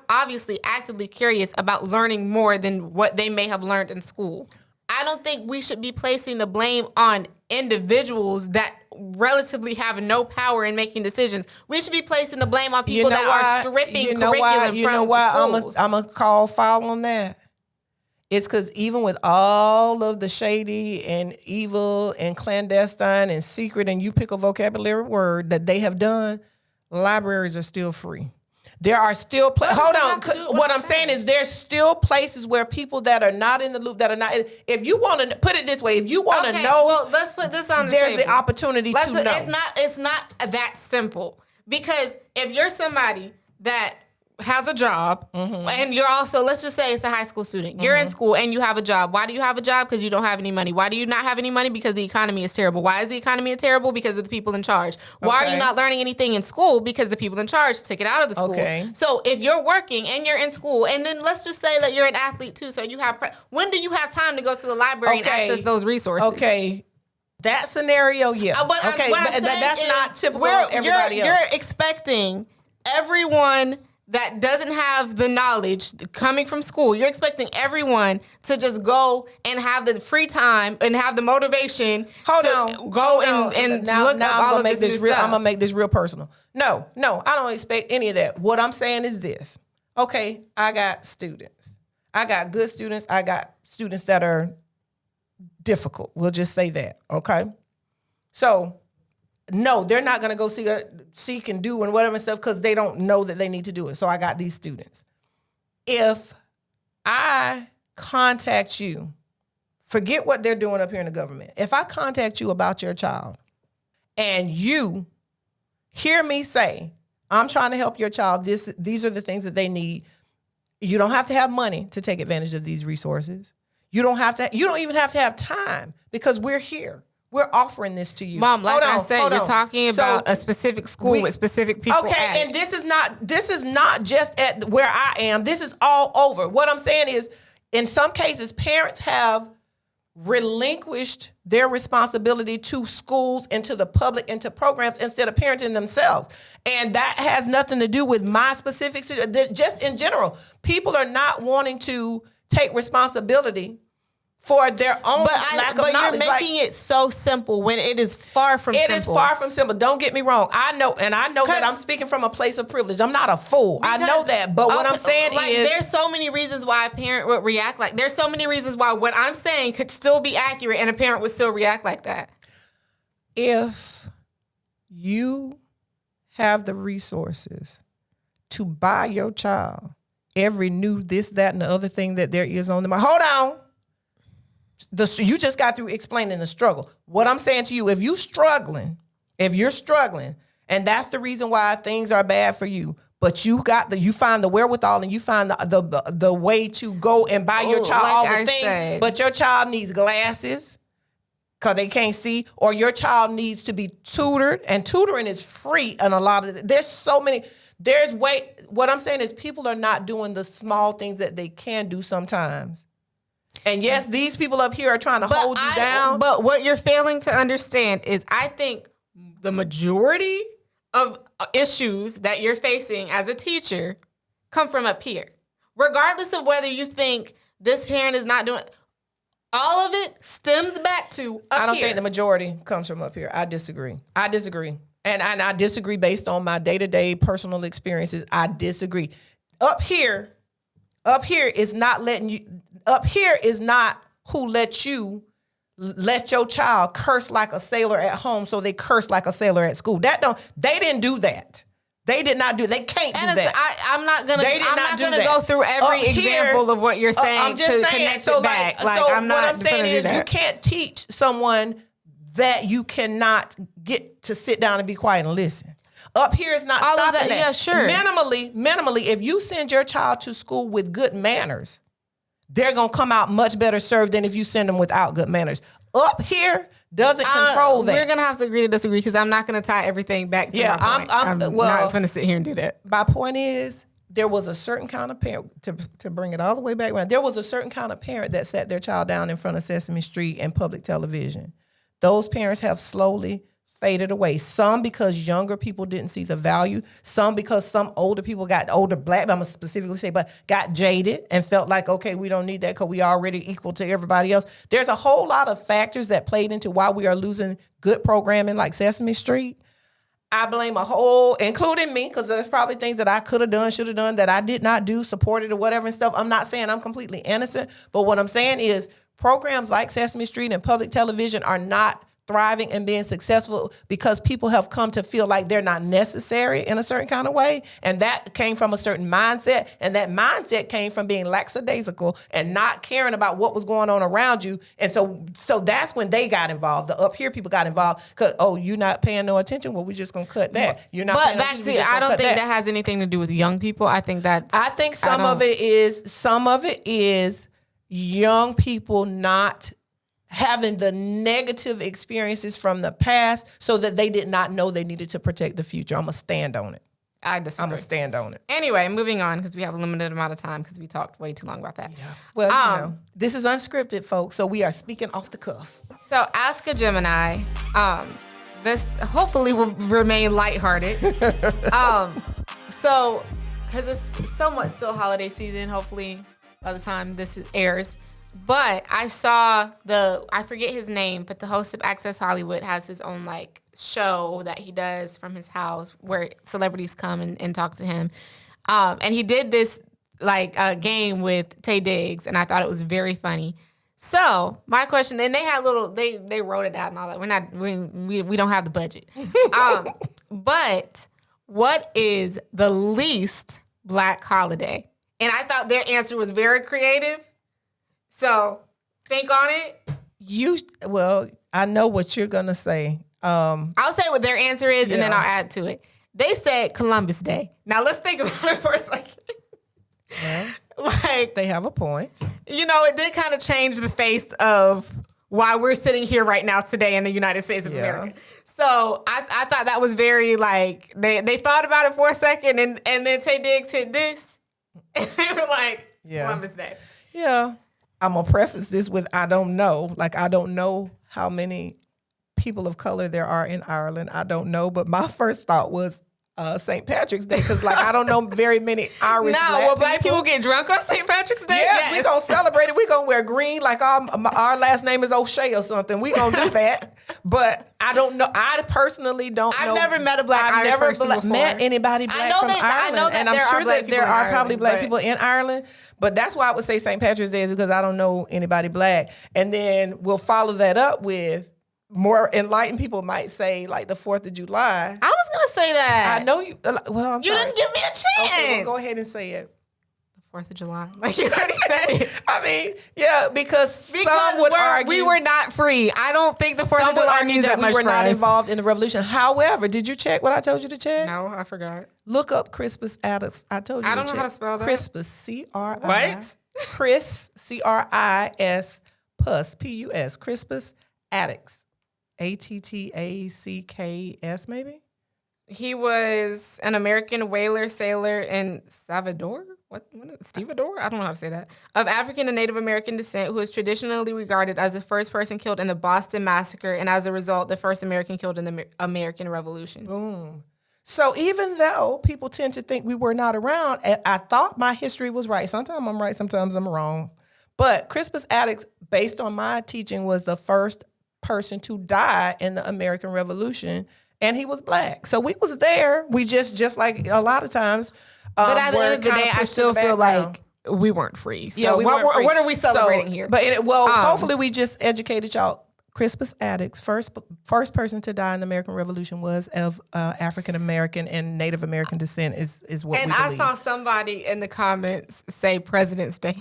obviously actively curious about learning more than what they may have learned in school. I don't think we should be placing the blame on individuals that relatively have no power in making decisions. We should be placing the blame on people that are stripping curriculum from schools. I'm a call foul on that. It's because even with all of the shady and evil and clandestine and secret, and you pick a vocabulary word that they have done, libraries are still free. There are still hold on. have to do What I'm saying is there's still places where people that are not in the loop, that are not. If you want to put it this way, if you want to know, well, let's put this on the there's table. the opportunity to know. It's not that simple, because if you're somebody that has a job, and you're also, let's just say it's a high school student. You're in school and you have a job. Why do you have a job? Because you don't have any money. Why do you not have any money? Because the economy is terrible. Why is the economy terrible? Because of the people in charge. Why are you not learning anything in school? Because the people in charge took it out of the schools. Okay. So if you're working and you're in school, and then let's just say that you're an athlete too, so you have, when do you have time to go to the library and access those resources? Okay. That scenario, yeah. But okay, what I'm but saying that's is not typical of everybody else. You're expecting everyone that doesn't have the knowledge coming from school, you're expecting everyone to just go and have the free time and have the motivation and now, look up all of this new stuff. I'm gonna make this real personal. No, I don't expect any of that. What I'm saying is this. Okay, I got students. I got good students. I got students that are difficult. We'll just say that. Okay, so. No, they're not going to go seek and do and whatever stuff because they don't know that they need to do it. So I got these students. If I contact you, forget what they're doing up here in the government. If I contact you about your child and you hear me say, I'm trying to help your child, these are the things that they need. You don't have to have money to take advantage of these resources. You don't even have to have time because we're here. We're offering this to you. Mom, like I said, you're talking about a specific school with specific people. Okay, and this is not just at where I am. This is all over. What I'm saying is, in some cases, parents have relinquished their responsibility to schools and to the public and to programs instead of parenting themselves. And that has nothing to do with my specific situation. Just in general, people are not wanting to take responsibility for their own lack of knowledge. But you're making it so simple when it is far from simple. It is far from simple. Don't get me wrong. I know that I'm speaking from a place of privilege. I'm not a fool. I know that. But what I'm saying is, there's so many reasons why a parent would react like. There's so many reasons why what I'm saying could still be accurate and a parent would still react like that. If you have the resources to buy your child every new this, that, and the other thing that there is on them. Hold on. You just got through explaining the struggle. What I'm saying to you, if you're struggling, and that's the reason why things are bad for you, but you find the wherewithal and you find the way to go and buy your child all the things, but your child needs glasses because they can't see, or your child needs to be tutored, and tutoring is free, and what I'm saying is people are not doing the small things that they can do sometimes. And yes, these people up here are trying to hold you down. But what you're failing to understand is I think the majority of issues that you're facing as a teacher come from up here. Regardless of whether you think this parent is not doing, all of it stems back to up here. I don't think the majority comes from up here. I disagree. And I disagree based on my day-to-day personal experiences. I disagree. Up here is not letting you... Up here is not who let your child curse like a sailor at home, so they curse like a sailor at school. They didn't do that. They did not do. They can't do that. I'm not gonna go through every example of what you're saying. I'm just saying, connect it back. I'm not. What I'm saying is, you can't teach someone that you cannot get to sit down and be quiet and listen. Up here is not stopping that. Yeah, sure. Minimally, if you send your child to school with good manners, they're going to come out much better served than if you send them without good manners. Up here doesn't control that. We're going to have to agree to disagree because I'm not going to tie everything back to my point. I'm not going to sit here and do that. My point is, there was a certain kind of parent, to bring it all the way back around, there was a certain kind of parent that sat their child down in front of Sesame Street and public television. Those parents have slowly faded away. Some because younger people didn't see the value. Some because some older people black, I'm going to specifically say, but got jaded and felt like, okay, we don't need that because we already equal to everybody else. There's a whole lot of factors that played into why we are losing good programming like Sesame Street. I blame including me, because there's probably things that I could have done, should have done, that I did not do, supported or whatever and stuff. I'm not saying I'm completely innocent, but what I'm saying is programs like Sesame Street and public television are not thriving and being successful because people have come to feel like they're not necessary in a certain kind of way. And that came from a certain mindset. And that mindset came from being lackadaisical and not caring about what was going on around you. And so that's when they got involved. The up here people got involved because, you're not paying no attention. Well, we're just going to cut that. You're not paying attention. But I don't think that has anything to do with young people. I think some of it is young people not having the negative experiences from the past so that they did not know they needed to protect the future. I'm going to stand on it. I disagree. I'm going to stand on it. Anyway, moving on because we have a limited amount of time because we talked way too long about that. Yeah. Well, this is unscripted, folks, so we are speaking off the cuff. So Ask a Gemini. This hopefully will remain lighthearted. So, because it's somewhat still holiday season, hopefully by the time this airs. But I saw I forget his name, but the host of Access Hollywood has his own like show that he does from his house where celebrities come and talk to him. And he did this like game with Taye Diggs, and I thought it was very funny. So my question, and they had they wrote it out and all that. We don't have the budget. But what is the least Black holiday? And I thought their answer was very creative. So, think on it. I know what you're going to say. I'll say what their answer is, and then I'll add to it. They said Columbus Day. Now, let's think about it for a second. Yeah. Like, they have a point. It did kind of change the face of why we're sitting here right now today in the United States of America. So, I thought that was very, like, they thought about it for a second, and then Taye Diggs hit this, and they were like, Columbus Day. Yeah. I'm going to preface this with I don't know. Like, I don't know how many people of color there are in Ireland. I don't know. But my first thought was St. Patrick's Day because, like, I don't know very many Irish Black people get drunk on St. Patrick's Day? Yes. We're going to celebrate it. We're going to wear green like our last name is O'Shea or something. We're going to do that. But I don't know. I personally don't know. I've never met a Black Irish person before. Met anybody Black from Ireland. I know that and I'm sure that there are probably Black people in Ireland. But that's why I would say St. Patrick's Day is because I don't know anybody Black. And then we'll follow that up with more enlightened people might say like the 4th of July. I was going to say that. I know you. Well, you didn't give me a chance. Okay, well, go ahead and say it. 4th of July. Like you already said it. I mean, yeah, because some would argue we were not free. I don't think the 4th of July means that much we were for not us. involved in the revolution. However, did you check what I told you to check? No, I forgot. Look up Crispus Attucks. I told you. I don't know how to spell that. Crispus, C-R-I. What? Chris, C-R-I-S, Pus, P-U-S. Crispus Attucks. Attsks, maybe? He was an American whaler, sailor in Salvador? What is it? Stevedore? I don't know how to say that. Of African and Native American descent, who is traditionally regarded as the first person killed in the Boston Massacre, and as a result, the first American killed in the American Revolution. Boom. So even though people tend to think we were not around, I thought my history was right. Sometimes I'm right, sometimes I'm wrong. But Crispus Attucks, based on my teaching, was the first person to die in the American Revolution, and he was Black. So we was there. We just like a lot of times. But at the end of the day, I still feel like we weren't free. So what are we celebrating here? But hopefully we just educated y'all. Crispus Attucks, first person to die in the American Revolution, was of African American and Native American descent. Is what. And we believe. I saw somebody in the comments say President's Day.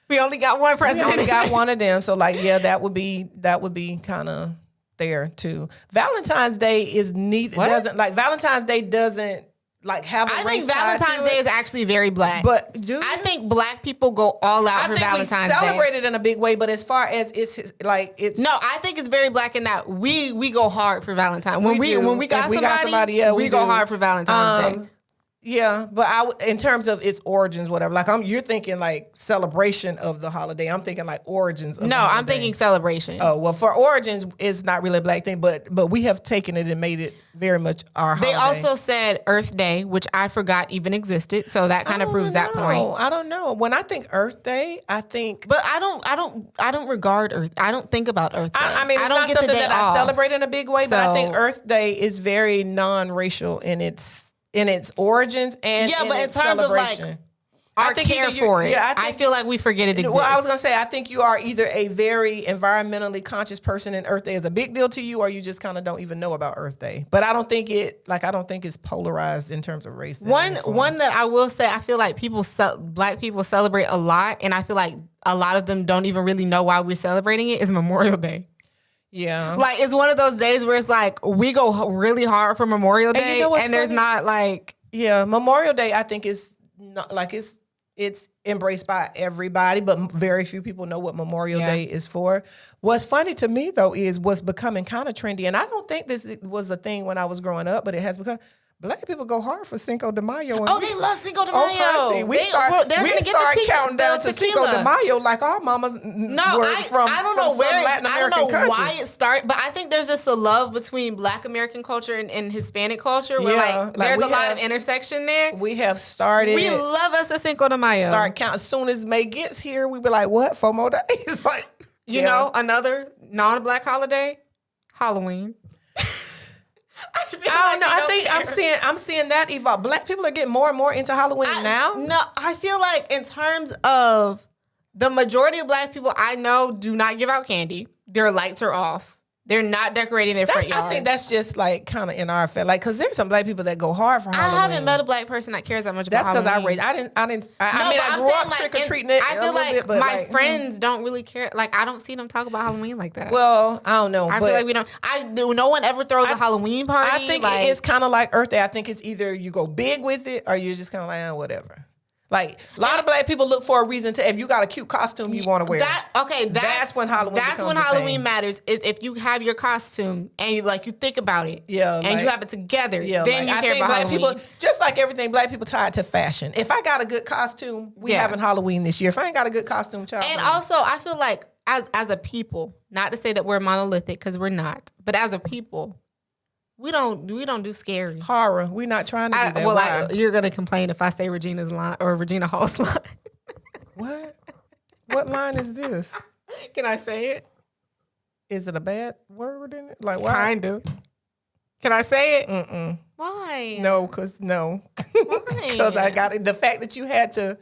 We only got one president. We only got one of them. So that would be kind of there too. Valentine's Day is neither. Valentine's Day doesn't like have a race. I think Valentine's Day is actually very Black. But I think Black people go all out for Valentine's Day. I think we celebrate it in a big way, but as far as it's no, I think it's very Black in that we go hard for Valentine's. When we got somebody, we go hard for Valentine's Day. Yeah, but in terms of its origins, whatever. Like you're thinking like celebration of the holiday. I'm thinking like origins. Of the holiday. I'm thinking celebration. Oh well, for origins, it's not really a Black thing, but we have taken it and made it very much our holiday. They also said Earth Day, which I forgot even existed. So that kind of proves that point. I don't know. When I think Earth Day, I think, but I don't regard Earth. I don't think about Earth Day. I mean, it's not something that I celebrate in a big way. But I think Earth Day is very non-racial in its origins and but in terms of like or care for it. Yeah, I feel like we forget it exists. Well, I was gonna say, I think you are either a very environmentally conscious person and Earth Day is a big deal to you, or you just kind of don't even know about Earth Day. But I don't think it's polarized in terms of race. One that I will say, I feel like Black people celebrate a lot, and I feel like a lot of them don't even really know why we're celebrating it, is Memorial Day. Yeah. Like, it's one of those days where it's like, we go really hard for Memorial Day, and, you know and there's not like... Yeah, Memorial Day, I think, is not like it's embraced by everybody, but very few people know what Memorial Day is for. What's funny to me, though, is what's becoming kind of trendy, and I don't think this was a thing when I was growing up, but it has become... Black people go hard for Cinco de Mayo. They love Cinco de Mayo. We start counting down to Cinco de Mayo like our mamas were from I don't know where Latin American countries. I don't know why it started, but I think there's just a love between Black American culture and Hispanic culture where there's a lot of intersection there. We have started. We love us a Cinco de Mayo. Start counting. As soon as May gets here, we be like, what? 4 more days? Like, you know, another non-Black holiday, Halloween. I don't know. I think I'm seeing that evolve. Black people are getting more and more into Halloween now. No, I feel like in terms of the majority of Black people I know do not give out candy. Their lights are off. They're not decorating their front yard. I think that's just like kind of in our effect. Like, because there's some Black people that go hard for Halloween. I haven't met a Black person that cares that much about Halloween. That's because I grew up trick-or-treating it. I feel like my friends don't really care. Like, I don't see them talk about Halloween like that. Well, I don't know. I feel like we don't. No one ever throws a Halloween party. I think it's kind of like Earth Day. I think it's either you go big with it or you're just kind of like, whatever. Like, a lot of Black people look for a reason to, if you got a cute costume you want to wear. That's when Halloween That's when Halloween matters, is if you have your costume and you think about it. Yeah. And you have it together. Yeah, then you care about Black Halloween. People, just like everything, Black people tied to fashion. If I got a good costume, we having Halloween this year. If I ain't got a good costume, child. And also, I feel like as a people, not to say that we're monolithic, because we're not, but as a people, we don't do scary horror. We're not trying to do that. You're gonna complain if I say Regina's line or Regina Hall's line. What line is this? Can I say it? Is it a bad word in it? Like, why? Kind of. Can I say it? Mm-mm. Why? No, because Why? Because I got it. The fact that you had to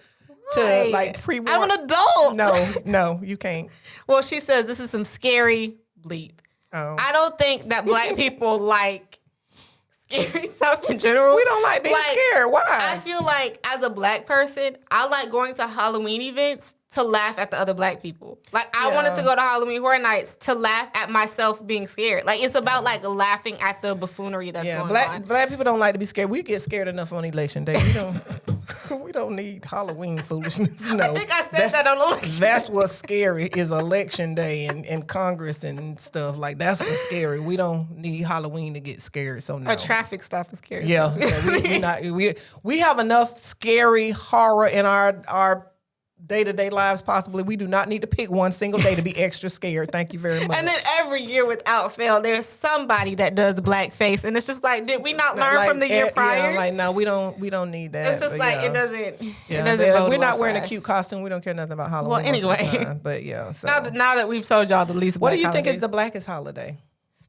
pre-warn. I'm an adult. No, you can't. Well, she says this is some scary bleep. Oh. I don't think that Black people like scary stuff in general. We don't like being scared. Why? I feel like as a Black person, I like going to Halloween events to laugh at the other Black people. Like, I wanted to go to Halloween Horror Nights to laugh at myself being scared. Like, it's about laughing at the buffoonery that's going on. Black people don't like to be scared. We get scared enough on election day. We don't need Halloween foolishness. No. I think I said that on election day. That's what's scary is election day and Congress and stuff. Like, that's what's scary. We don't need Halloween to get scared. So no. A traffic stop is scary. Yeah, we have enough scary horror in our day-to-day lives. Possibly we do not need to pick one single day to be extra scared. Thank you very much. And then every year without fail there's somebody that does blackface, and it's just like, did we not learn from the year prior? Yeah, no, we don't need that. It's just it doesn't we're not wearing a cute costume. We don't care nothing about Halloween. Well, anyway, but yeah, so. now that we've told y'all the least what do you think is the blackest holiday?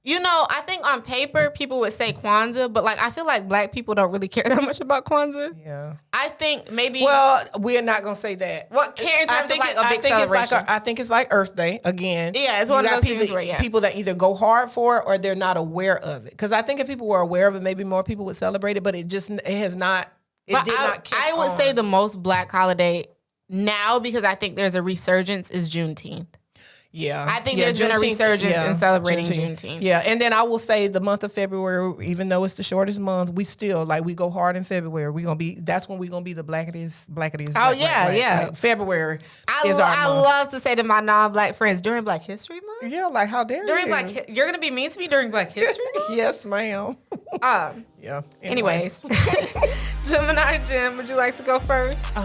You know, I think on paper people would say Kwanzaa, but I feel like Black people don't really care that much about Kwanzaa. Yeah, I think maybe. Well, we're not gonna say that. What care in terms of a big celebration? I think it's like Earth Day again. Yeah, it's one of those things where people that either go hard for it or they're not aware of it. Because I think if people were aware of it, maybe more people would celebrate it. But it has not. I would say the most Black holiday now, because I think there's a resurgence, is Juneteenth. Yeah, I think there's been a resurgence in celebrating Juneteenth. Yeah, and then I will say the month of February, even though it's the shortest month, we still we go hard in February. That's when we're gonna be the blackest. Oh yeah. February is our month. I love to say to my non-Black friends during Black History Month. Yeah, how dare you? You're gonna be mean to me during Black History Month? Yes, ma'am. Yeah. Anyways, Gemini Jim, would you like to go first?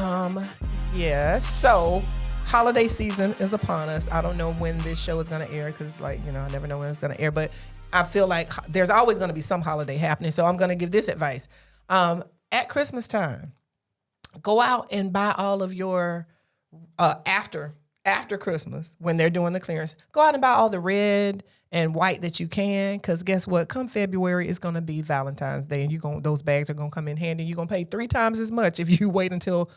Yeah. So. Holiday season is upon us. I don't know when this show is going to air because, I never know when it's going to air. But I feel like there's always going to be some holiday happening. So I'm going to give this advice. At Christmas time, go out and buy all of your, after Christmas, when they're doing the clearance, go out and buy all the red and white that you can. Because guess what? Come February, it's going to be Valentine's Day. And those bags are going to come in handy. You're going to pay 3 times as much if you wait until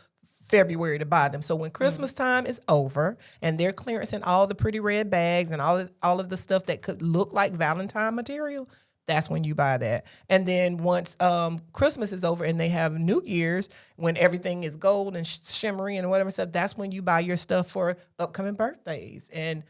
February to buy them. So when Christmas time is over and they're clearancing all the pretty red bags and all of the stuff that could look like Valentine material, that's when you buy that. And then once Christmas is over and they have New Year's, when everything is gold and shimmery and whatever stuff, that's when you buy your stuff for upcoming birthdays and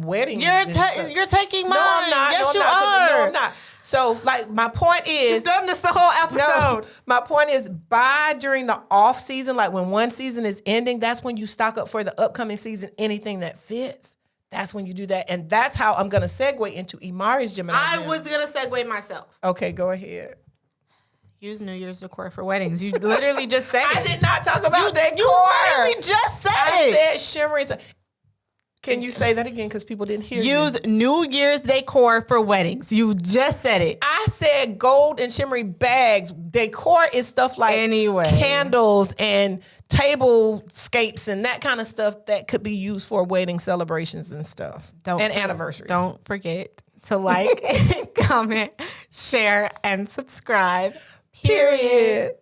weddings. You're taking mine. No, I'm not. Yes, no, you I'm not, are. No, I'm not. So, like, my point is... You've done this the whole episode. No, my point is buy during the off season, like when one season is ending, that's when you stock up for the upcoming season, anything that fits. That's when you do that. And that's how I'm going to segue into Imari's Gemini. I was going to segue myself. Okay, go ahead. Use New Year's decor for weddings. You literally just said it. I did not talk about that. You literally just said it. I said shimmery. Can you say that again? Because people didn't hear you. Use New Year's decor for weddings. You just said it. I said gold and shimmery bags. Decor is stuff like candles and tablescapes and that kind of stuff that could be used for wedding celebrations and stuff. Anniversaries. Don't forget to like, comment, share, and subscribe. Period.